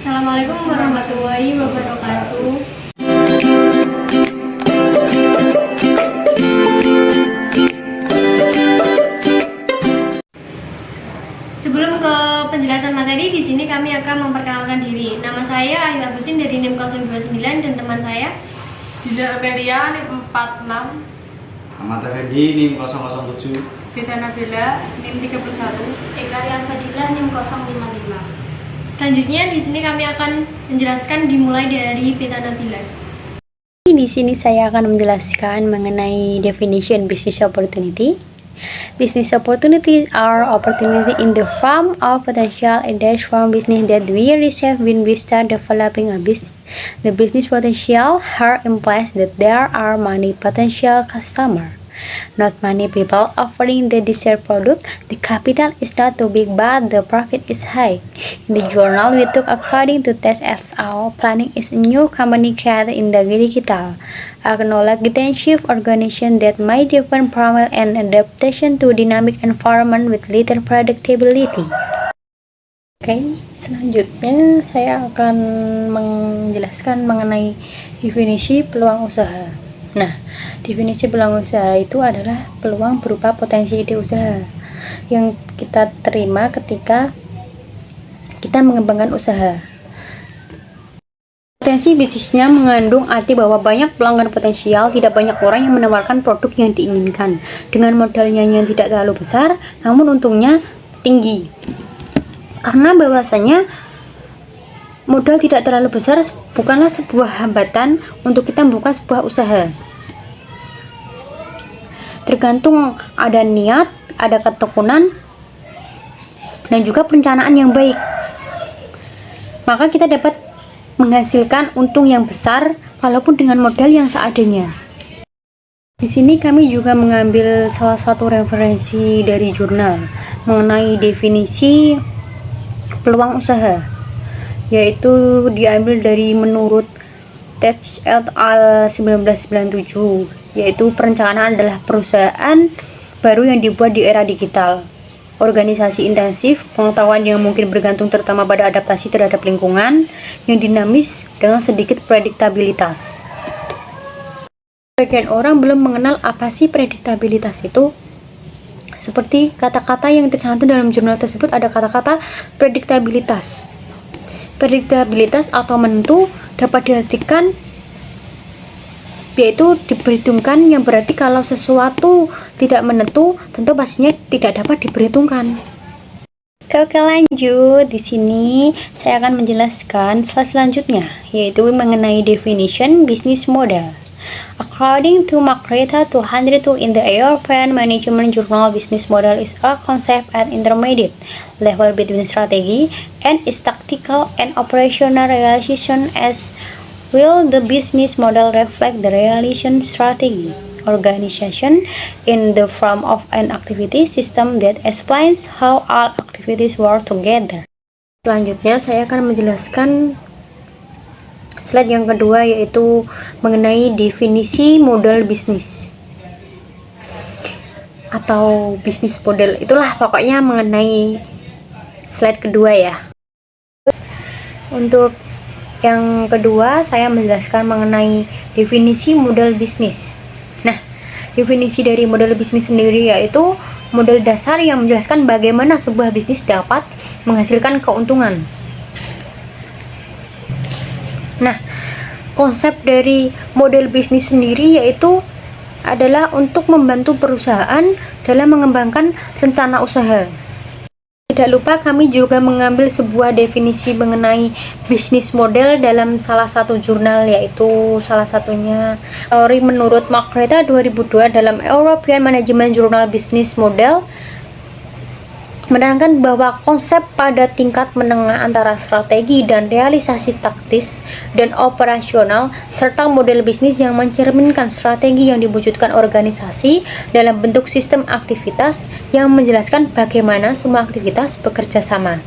Assalamualaikum warahmatullahi wabarakatuh. Sebelum ke penjelasan materi, di sini kami akan memperkenalkan diri. Nama saya Ayu Agusin dari NIM 029 dan teman saya Dinda Amelia NIM 46, Ahmad Effendi NIM 007, Beta Nabila NIM 31, Eka Rian Fadilah NIM 055. Selanjutnya di sini kami akan menjelaskan dimulai dari Beta Nabila. Di sini saya akan menjelaskan mengenai definition business opportunity. Business opportunities are opportunity in the form of potential ideas from business that we receive when we start developing a business. The business potential here implies that there are many potential customers, not many people offering the desired product. The capital is not too big, but the profit is high. In the journal we took according to Test et al. Planning is a new company created in the digital, a knowledge-intensive organization that might depend from an adaptation to dynamic environment with little predictability. Oke, selanjutnya saya akan menjelaskan mengenai definisi peluang usaha. Nah, definisi peluang usaha itu adalah peluang berupa potensi ide usaha yang kita terima ketika kita mengembangkan usaha. Potensi bisnisnya mengandung arti bahwa banyak pelanggan potensial, tidak banyak orang yang menawarkan produk yang diinginkan dengan modalnya yang tidak terlalu besar, namun untungnya tinggi. Karena bahwasanya modal tidak terlalu besar bukanlah sebuah hambatan untuk kita membuka sebuah usaha. Tergantung ada niat, ada ketekunan, dan juga perencanaan yang baik, maka kita dapat menghasilkan untung yang besar walaupun dengan modal yang seadanya. Di sini kami juga mengambil salah satu referensi dari jurnal mengenai definisi peluang usaha, yaitu diambil dari menurut Test et al. 1997, yaitu perencanaan adalah perusahaan baru yang dibuat di era digital, organisasi intensif, pengetahuan yang mungkin bergantung terutama pada adaptasi terhadap lingkungan yang dinamis dengan sedikit prediktabilitas. Sebagian orang belum mengenal apa sih prediktabilitas itu. Seperti kata-kata yang tercantum dalam jurnal tersebut ada kata-kata prediktabilitas. Prediktabilitas atau menentu dapat diartikan yaitu diperhitungkan, yang berarti kalau sesuatu tidak menentu tentu pastinya tidak dapat diperhitungkan. Oke, lanjut. Di sini saya akan menjelaskan slide selanjutnya, yaitu mengenai definition business model. According to Margareta 202 in the European Management Journal, business model is a concept at intermediate level between strategy and its tactical and operational realization, as will the business model reflect the realization strategy organization in the form of an activity system that explains how all activities work together. Selanjutnya saya akan menjelaskan slide yang kedua, yaitu mengenai definisi model bisnis atau bisnis model. Itulah pokoknya mengenai slide kedua ya. Untuk yang kedua saya menjelaskan mengenai definisi model bisnis. Nah, definisi dari model bisnis sendiri yaitu model dasar yang menjelaskan bagaimana sebuah bisnis dapat menghasilkan keuntungan. Nah, konsep dari model bisnis sendiri yaitu adalah untuk membantu perusahaan dalam mengembangkan rencana usaha. Tidak lupa kami juga mengambil sebuah definisi mengenai bisnis model dalam salah satu jurnal, yaitu salah satunya teori menurut Margareta 2002 dalam European Management Journal. Business model menerangkan bahwa konsep pada tingkat menengah antara strategi dan realisasi taktis dan operasional, serta model bisnis yang mencerminkan strategi yang diwujudkan organisasi dalam bentuk sistem aktivitas yang menjelaskan bagaimana semua aktivitas bekerja sama.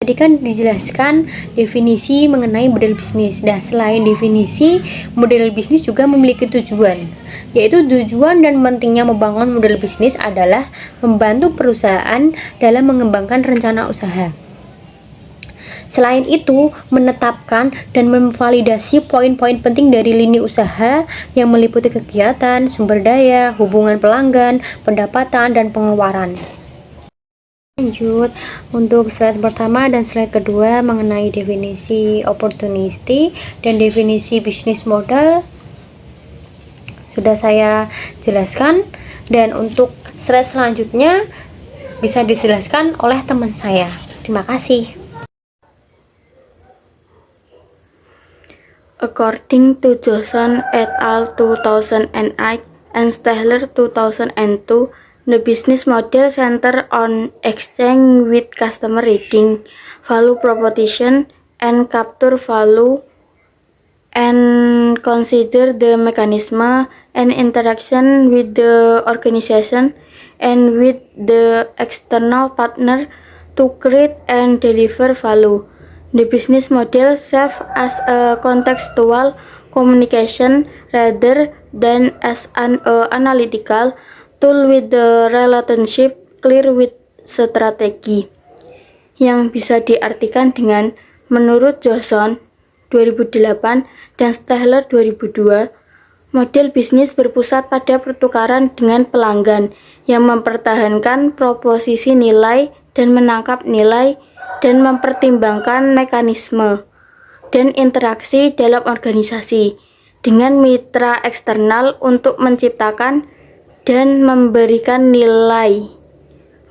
Tadi kan dijelaskan definisi mengenai model bisnis. Nah, selain definisi, model bisnis juga memiliki tujuan, yaitu tujuan dan pentingnya membangun model bisnis adalah membantu perusahaan dalam mengembangkan rencana usaha. Selain itu, menetapkan dan memvalidasi poin-poin penting dari lini usaha yang meliputi kegiatan, sumber daya, hubungan pelanggan, pendapatan, dan pengeluaran. Lanjut, untuk slide pertama dan slide kedua mengenai definisi opportunity dan definisi bisnis model sudah saya jelaskan, dan untuk slide selanjutnya bisa dijelaskan oleh teman saya. Terima kasih. According to Johnson et al. 2008 and Stahler 2002, the business model center on exchange with customer reading, value proposition, and capture value, and consider the mechanism and interaction with the organization and with the external partner to create and deliver value. The business model serves as a contextual communication rather than as an analytical tool with the relationship clear with strategi, yang bisa diartikan dengan menurut Johnson 2008 dan Stahler 2002, model bisnis berpusat pada pertukaran dengan pelanggan yang mempertahankan proposisi nilai dan menangkap nilai dan mempertimbangkan mekanisme dan interaksi dalam organisasi dengan mitra eksternal untuk menciptakan dan memberikan nilai.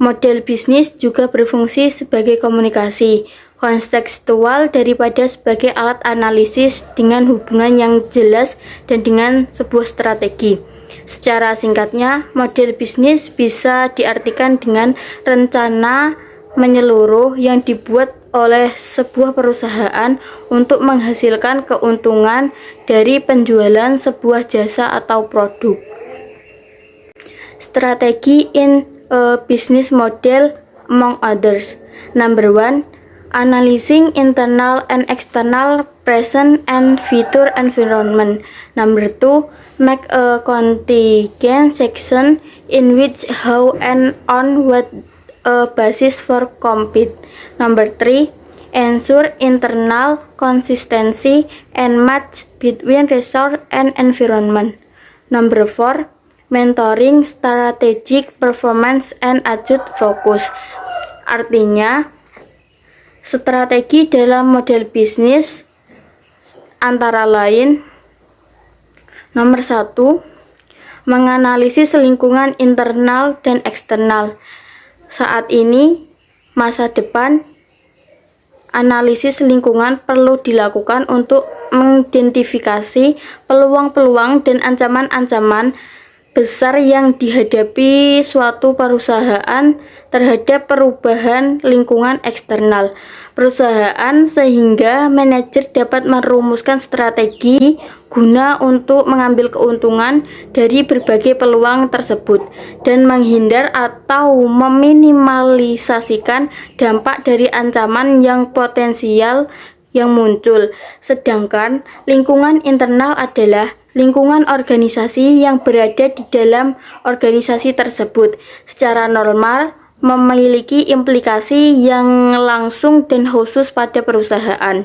Model bisnis juga berfungsi sebagai komunikasi kontekstual daripada sebagai alat analisis dengan hubungan yang jelas dan dengan sebuah strategi. Secara singkatnya, model bisnis bisa diartikan dengan rencana menyeluruh yang dibuat oleh sebuah perusahaan untuk menghasilkan keuntungan dari penjualan sebuah jasa atau produk. Strategi in a business model among others. Number 1, analyzing internal and external present and future environment. Number 2, make a contingent section in which how and on what a basis for compete. Number 3, ensure internal consistency and match between resource and environment. Number 4, mentoring strategic performance and adjust focus. Artinya, strategi dalam model bisnis antara lain: nomor 1, menganalisis lingkungan internal dan eksternal. Saat ini, masa depan, analisis lingkungan perlu dilakukan untuk mengidentifikasi peluang-peluang dan ancaman-ancaman besar yang dihadapi suatu perusahaan terhadap perubahan lingkungan eksternal perusahaan, sehingga manajer dapat merumuskan strategi guna untuk mengambil keuntungan dari berbagai peluang tersebut dan menghindar atau meminimalisasikan dampak dari ancaman yang potensial yang muncul. Sedangkan lingkungan internal adalah lingkungan organisasi yang berada di dalam organisasi tersebut secara normal memiliki implikasi yang langsung dan khusus pada perusahaan.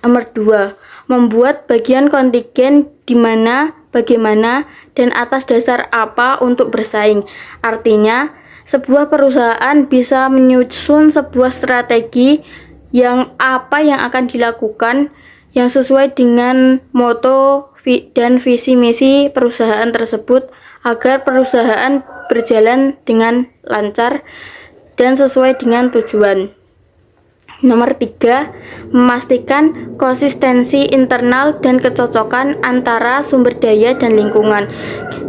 Nomor 2, membuat bagian kontingen di mana, bagaimana, dan atas dasar apa untuk bersaing. Artinya, sebuah perusahaan bisa menyusun sebuah strategi yang apa yang akan dilakukan yang sesuai dengan moto dan visi misi perusahaan tersebut agar perusahaan berjalan dengan lancar dan sesuai dengan tujuan. Nomor 3, memastikan konsistensi internal dan kecocokan antara sumber daya dan lingkungan.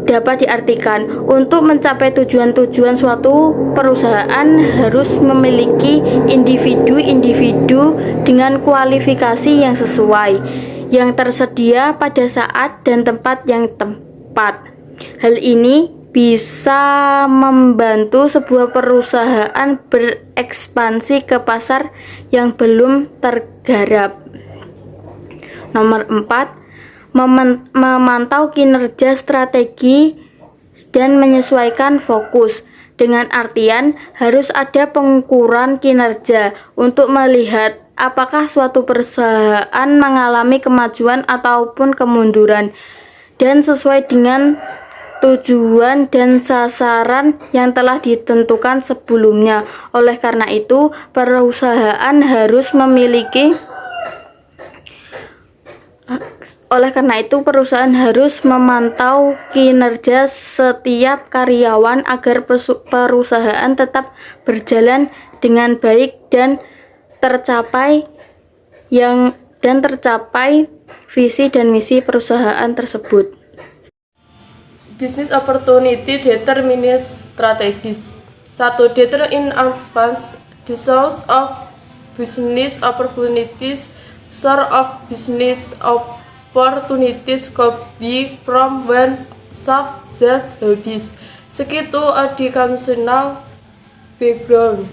Dapat diartikan, untuk mencapai tujuan-tujuan suatu perusahaan harus memiliki individu-individu dengan kualifikasi yang sesuai, yang tersedia pada saat dan tempat yang tepat. Hal ini bisa membantu sebuah perusahaan berekspansi ke pasar yang belum tergarap. Nomor 4, memantau kinerja strategi dan menyesuaikan fokus. dengan artian harus ada pengukuran kinerja untuk melihat apakah suatu perusahaan mengalami kemajuan ataupun kemunduran dan sesuai dengan tujuan dan sasaran yang telah ditentukan sebelumnya. Oleh karena itu, perusahaan harus memantau kinerja setiap karyawan agar perusahaan tetap berjalan dengan baik dan tercapai visi dan misi perusahaan tersebut. Business opportunity determination strategis. 1. Determine in advance the source of business opportunities. Source of business opportunities could be from one such as hobbies, skill to educational background.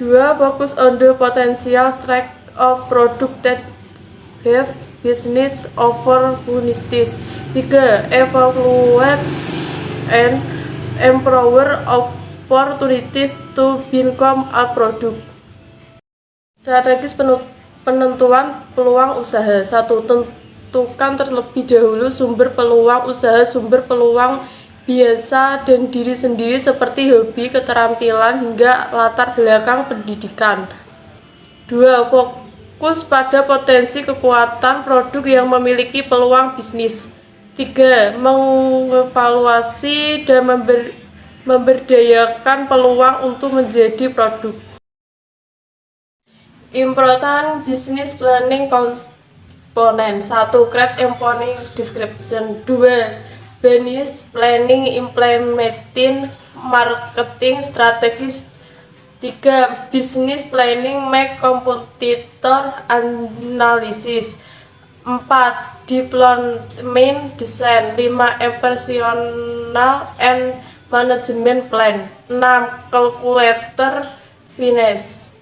2. Focus on the potential strength of product that have business opportunities. 3. Evaluate and empower opportunities to become a product. Strategis penentuan peluang usaha. 1. Tentukan terlebih dahulu sumber peluang usaha, sumber peluang biasa dan diri sendiri seperti hobi, keterampilan, hingga latar belakang pendidikan. 2. Fokus pada potensi kekuatan produk yang memiliki peluang bisnis. 3. Mengevaluasi dan memberdayakan peluang untuk menjadi produk. Important business planning component. 1. Create employee description. 2. Business planning implementing marketing strategies. 3. Business planning make competitor analysis. 4. Development design. 5. Operational and management plan. 6. Calculator finance.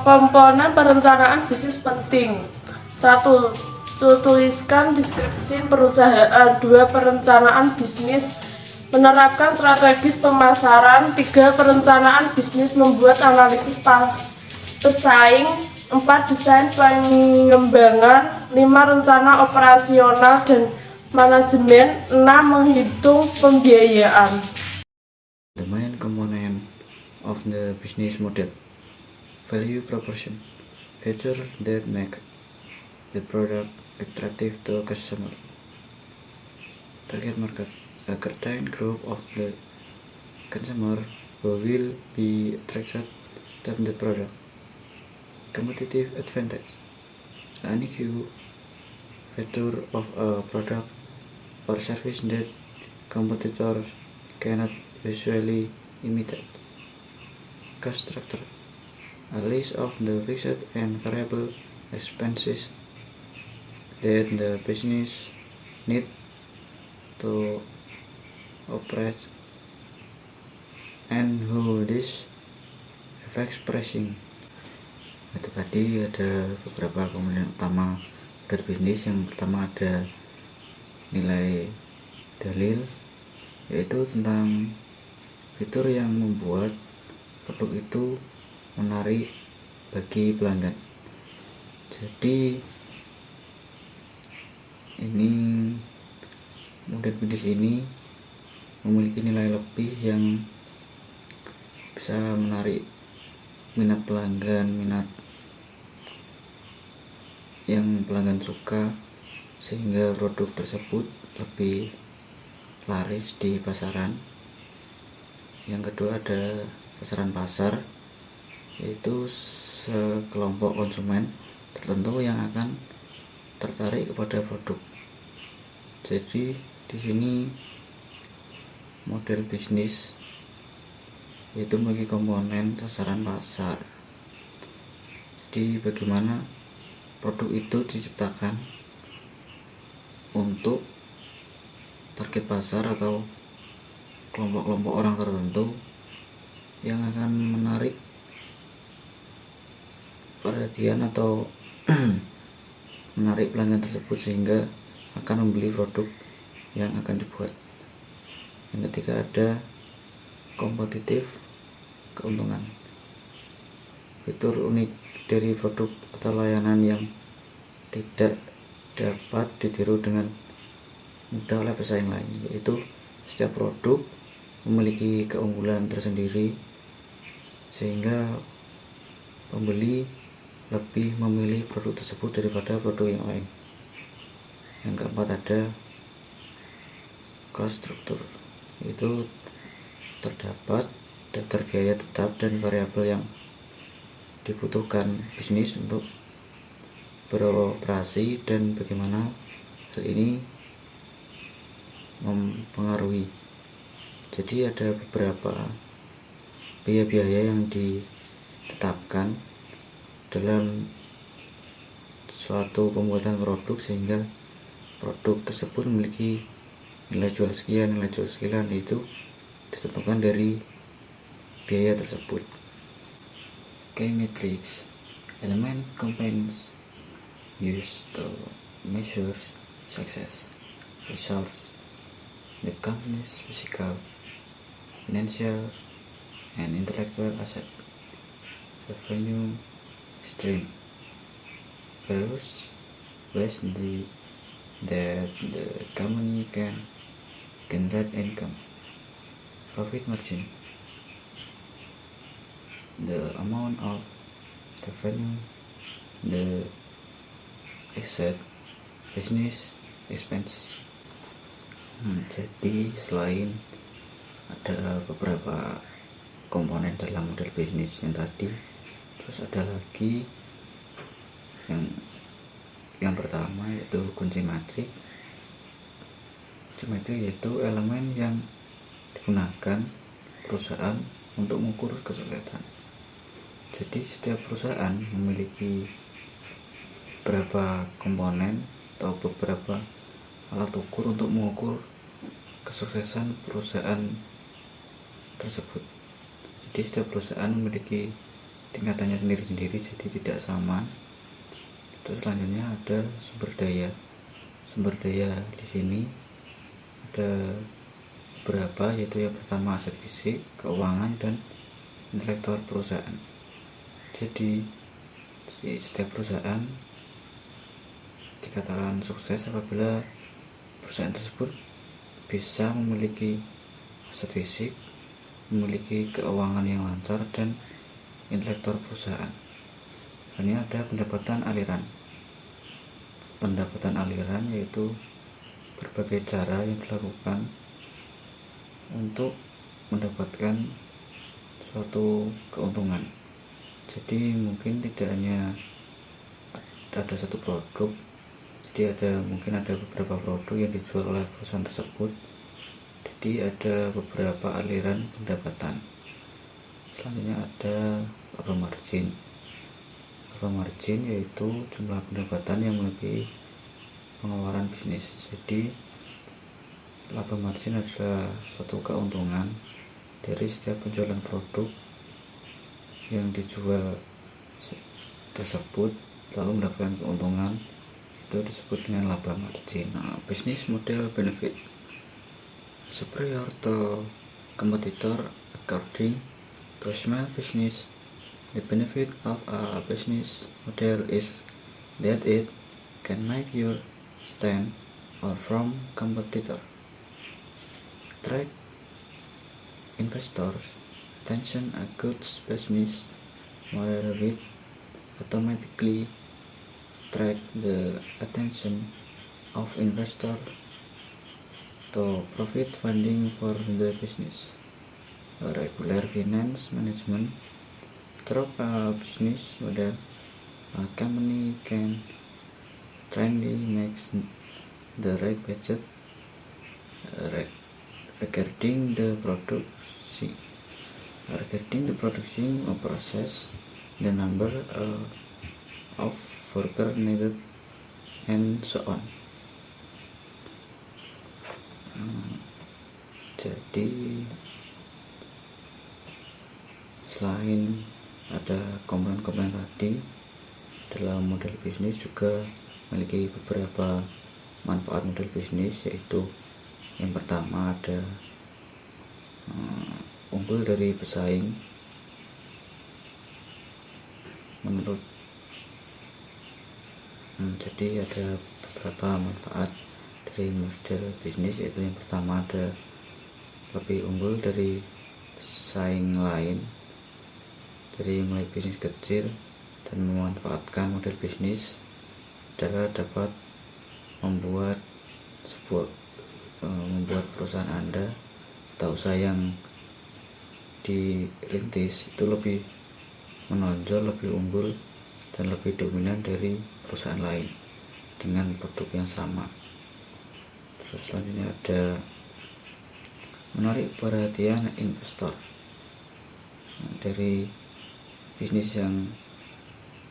Komponen perencanaan bisnis penting. 1. Tuliskan deskripsi perusahaan. 2. Perencanaan bisnis, menerapkan strategis pemasaran. 3. Perencanaan bisnis, membuat analisis pesaing. 4. Desain pengembangan. 5. Rencana operasional dan manajemen. 6. Menghitung pembiayaan. The main component of the business model. Value proposition. Features that make the product attractive to a customer. Target market. A certain group of the consumer who will be attracted to the product. Competitive advantage. A unique feature of a product or service that competitors cannot visually imitate. Cost structure. A list of the fixed and variable expenses that the business need to operate and how this affects pricing. Itu tadi ada beberapa komponen utama dari bisnis. Yang pertama ada nilai dalil, yaitu tentang fitur yang membuat produk itu menarik bagi pelanggan. Jadi ini model bisnis ini memiliki nilai lebih yang bisa menarik minat pelanggan, yang pelanggan suka, sehingga produk tersebut lebih laris di pasaran. Yang kedua ada sasaran pasar, yaitu sekelompok konsumen tertentu yang akan tertarik kepada produk. Jadi di sini model bisnis yaitu memiliki komponen sasaran pasar. Jadi bagaimana produk itu diciptakan untuk target pasar atau kelompok-kelompok orang tertentu yang akan menarik perhatian atau menarik pelanggan tersebut, sehingga akan membeli produk yang akan dibuat. Yang ketiga ada kompetitif keuntungan. Fitur unik dari produk atau layanan yang tidak dapat ditiru dengan mudah oleh pesaing lain, yaitu setiap produk memiliki keunggulan tersendiri sehingga pembeli lebih memilih produk tersebut daripada produk yang lain. Yang keempat ada cost structure, yaitu terdapat daftar biaya tetap dan variabel yang dibutuhkan bisnis untuk beroperasi dan bagaimana hal ini mempengaruhi. Jadi ada beberapa biaya-biaya yang ditetapkan dalam suatu pembuatan produk sehingga produk tersebut memiliki nilai jual sekian, itu ditentukan dari biaya tersebut. Key metrics, element components used to measure success, resource, the company's physical, financial, and intellectual asset, revenue stream, values ways that the company can generate income, profit margin, the amount of revenue, the asset, business expenses. Jadi selain ada beberapa komponen dalam model bisnis yang tadi, terus ada lagi yang pertama yaitu kunci matrik. Kunci matrik yaitu elemen yang digunakan perusahaan untuk mengukur kesuksesan. Jadi setiap perusahaan memiliki beberapa komponen atau beberapa alat ukur untuk mengukur kesuksesan perusahaan tersebut. Jadi setiap perusahaan memiliki tingkatannya sendiri-sendiri, jadi tidak sama. Terus selanjutnya ada sumber daya. Sumber daya di sini ada beberapa, yaitu yang pertama aset fisik, keuangan, dan intelektual perusahaan. Jadi setiap perusahaan dikatakan sukses apabila perusahaan tersebut bisa memiliki aset fisik, memiliki keuangan yang lancar, dan intelektual perusahaan. Ini ada pendapatan aliran. Pendapatan aliran yaitu berbagai cara yang dilakukan untuk mendapatkan suatu keuntungan. Jadi mungkin tidak hanya ada satu produk, jadi mungkin ada beberapa produk yang dijual oleh perusahaan tersebut. Jadi ada beberapa aliran pendapatan. Selanjutnya ada laba margin. Laba margin yaitu jumlah pendapatan yang melebihi pengeluaran bisnis. Jadi laba margin adalah suatu keuntungan dari setiap penjualan produk yang dijual tersebut lalu mendapatkan keuntungan, itu disebut dengan laba margin. Bisnis model benefit superior to competitor according to small business. The benefit of a business model is that it can make you stand out from competitor, attract investors' attention. A good business model will automatically attract the attention of investors to profit funding for the business. A regular finance management through a business model, a company can timely make the right budget regarding the production process, the number of workers needed, and so on. Jadi selain ada komponen-komponen tadi, dalam model bisnis juga memiliki beberapa manfaat model bisnis, yaitu Yang pertama ada unggul dari pesaing menurut jadi ada beberapa manfaat dari model bisnis, yaitu yang pertama ada lebih unggul dari pesaing lain dari mulai bisnis kecil, dan memanfaatkan model bisnis adalah dapat membuat perusahaan Anda atau usaha yang dirintis itu lebih menonjol, lebih unggul dan lebih dominan dari perusahaan lain dengan produk yang sama. Terus selanjutnya ada menarik perhatian investor. Dari bisnis yang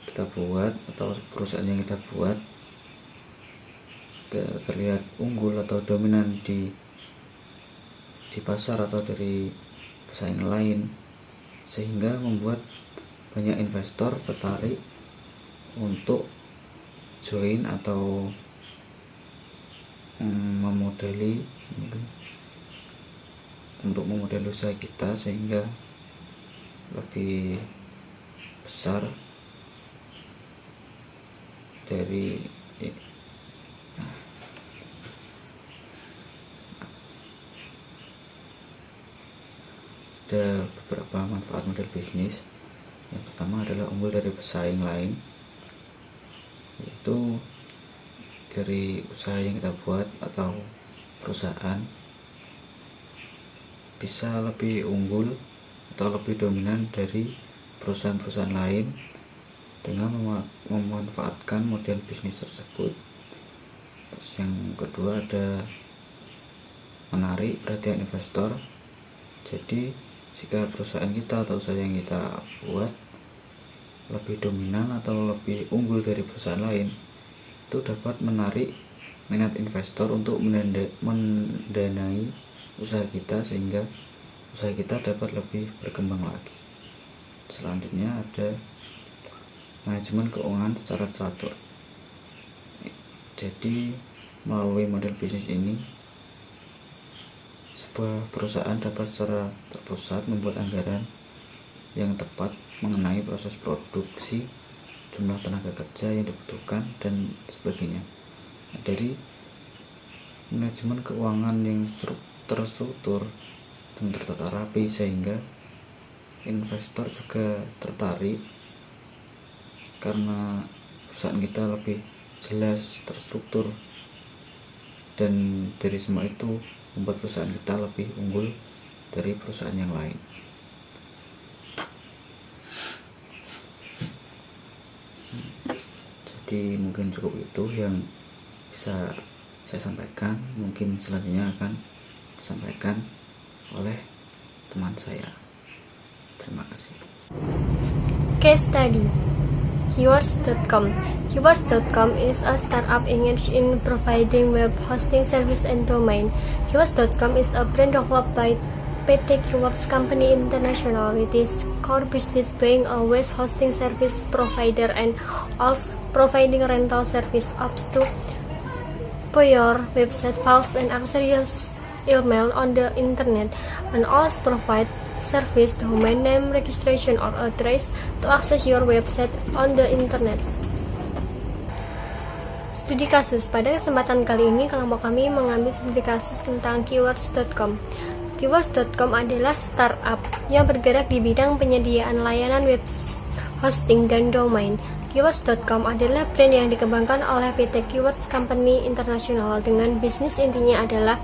kita buat atau perusahaan yang kita buat terlihat unggul atau dominan di pasar atau dari pesaing lain, sehingga membuat banyak investor tertarik untuk join atau memodeli usaha kita sehingga lebih besar dari ada beberapa manfaat model bisnis. Yang pertama adalah unggul dari pesaing lain, yaitu dari usaha yang kita buat atau perusahaan bisa lebih unggul atau lebih dominan dari perusahaan-perusahaan lain dengan memanfaatkan model bisnis tersebut. Terus yang kedua ada menarik perhatian investor. Jadi jika perusahaan kita atau usaha yang kita buat lebih dominan atau lebih unggul dari perusahaan lain, itu dapat menarik minat investor untuk mendanai usaha kita sehingga usaha kita dapat lebih berkembang lagi. Selanjutnya ada manajemen keuangan secara teratur. Jadi melalui model bisnis ini, sebuah perusahaan dapat secara terpusat membuat anggaran yang tepat mengenai proses produksi, jumlah tenaga kerja yang dibutuhkan, dan sebagainya. Dari manajemen keuangan yang terstruktur dan tertata rapi, sehingga investor juga tertarik karena perusahaan kita lebih jelas, terstruktur, dan dari semua itu membuat perusahaan kita lebih unggul dari perusahaan yang lain. Jadi mungkin cukup itu yang bisa saya sampaikan. Mungkin selanjutnya akan disampaikan oleh teman saya. Terima kasih. Case study. Keywords.com. Keywords.com is a startup engaged in providing web hosting service and domain. Keywords.com is a brand developed by PT Keywords Company International, with its core business being a web hosting service provider and also providing rental service apps to your website files and access email on the internet, and also provide service domain name registration or address to access your website on the internet. Studi kasus. Pada kesempatan kali ini kelompok kami mengambil studi kasus tentang Keywords.com. Keywords.com adalah startup yang bergerak di bidang penyediaan layanan web hosting dan domain. Keywords.com adalah brand yang dikembangkan oleh PT Keywords Company International dengan bisnis intinya adalah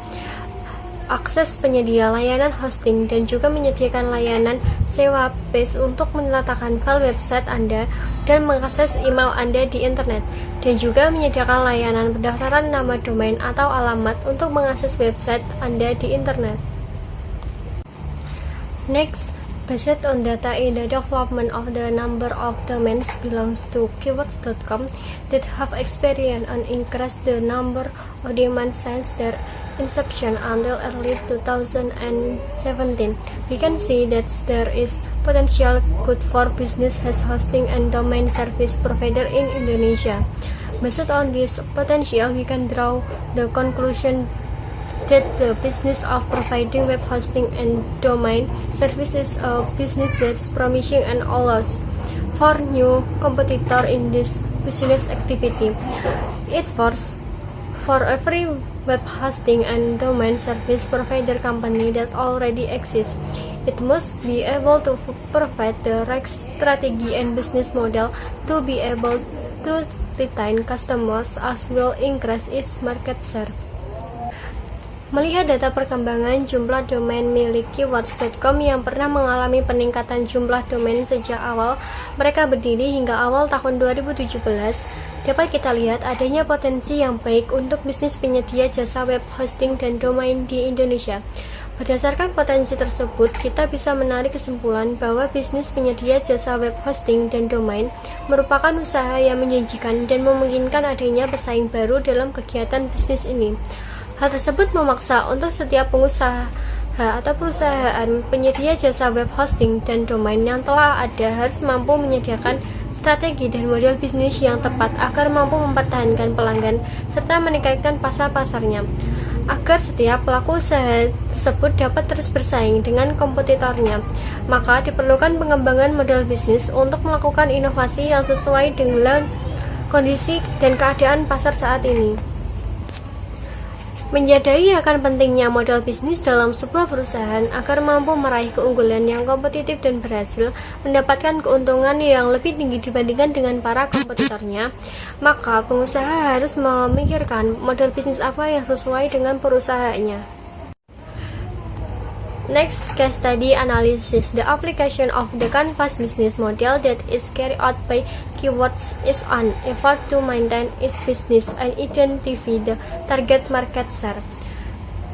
akses penyedia layanan hosting dan juga menyediakan layanan sewa base untuk meletakkan file website Anda dan mengakses email Anda di internet, dan juga menyediakan layanan pendaftaran nama domain atau alamat untuk mengakses website Anda di internet. Next, based on data in the development of the number of domains belongs to Keywords.com that have experienced an increase the number of domains since their inception until early 2017. We can see that there is potential good for business as hosting and domain service provider in Indonesia. Based on this potential, we can draw the conclusion that the business of providing web hosting and domain service is a business that's promising and allows for new competitor in this business activity. It forces for every web hosting and domain service provider company that already exists, it must be able to provide the right strategy and business model to be able to retain customers as well increase its market share. Melihat data perkembangan jumlah domain milik Keywords.com yang pernah mengalami peningkatan jumlah domain sejak awal mereka berdiri hingga awal tahun 2017, dapat kita lihat adanya potensi yang baik untuk bisnis penyedia jasa web hosting dan domain di Indonesia. Berdasarkan potensi tersebut, kita bisa menarik kesimpulan bahwa bisnis penyedia jasa web hosting dan domain merupakan usaha yang menjanjikan dan memungkinkan adanya pesaing baru dalam kegiatan bisnis ini. Hal tersebut memaksa untuk setiap pengusaha atau perusahaan penyedia jasa web hosting dan domain yang telah ada harus mampu menyediakan strategi dan model bisnis yang tepat agar mampu mempertahankan pelanggan serta meningkatkan pasar-pasarnya. Agar setiap pelaku usaha tersebut dapat terus bersaing dengan kompetitornya, maka diperlukan pengembangan model bisnis untuk melakukan inovasi yang sesuai dengan kondisi dan keadaan pasar saat ini. Menyadari akan pentingnya model bisnis dalam sebuah perusahaan agar mampu meraih keunggulan yang kompetitif dan berhasil mendapatkan keuntungan yang lebih tinggi dibandingkan dengan para kompetitornya, maka pengusaha harus memikirkan model bisnis apa yang sesuai dengan perusahaannya. Next, case study analysis. The application of the Canvas business model that is carried out by Keywords is an effort to maintain its business and identify the target market share.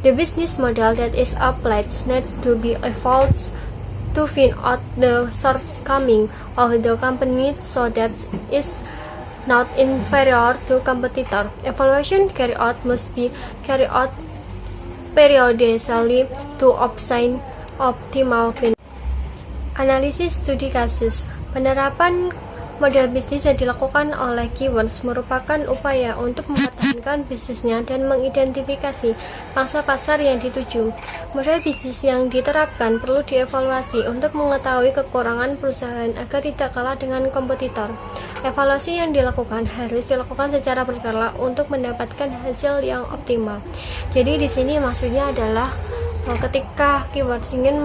The business model that is applied needs to be evolved to find out the shortcomings of the company so that it is not inferior to competitor. Evaluation carried out must be carried out periodically to obtain optimal benefit. Analisis studi kasus. Penerapan model bisnis yang dilakukan oleh Keywords merupakan upaya untuk mempertahankan bisnisnya dan mengidentifikasi pangsa pasar yang dituju. Model bisnis yang diterapkan perlu dievaluasi untuk mengetahui kekurangan perusahaan agar tidak kalah dengan kompetitor. Evaluasi yang dilakukan harus dilakukan secara berkala untuk mendapatkan hasil yang optimal. Jadi di sini maksudnya adalah ketika Keywords ingin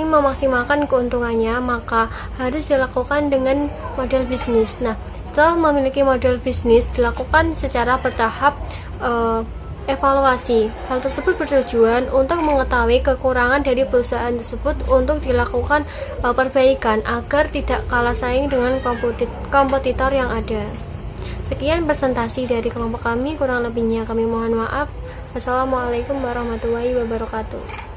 memaksimalkan keuntungannya, maka harus dilakukan dengan model bisnis. Nah, setelah memiliki model bisnis, dilakukan secara bertahap evaluasi. Hal tersebut bertujuan untuk mengetahui kekurangan dari perusahaan tersebut untuk dilakukan perbaikan agar tidak kalah saing dengan kompetitor yang ada. Sekian presentasi dari kelompok kami, kurang lebihnya kami mohon maaf. Wassalamualaikum warahmatullahi wabarakatuh.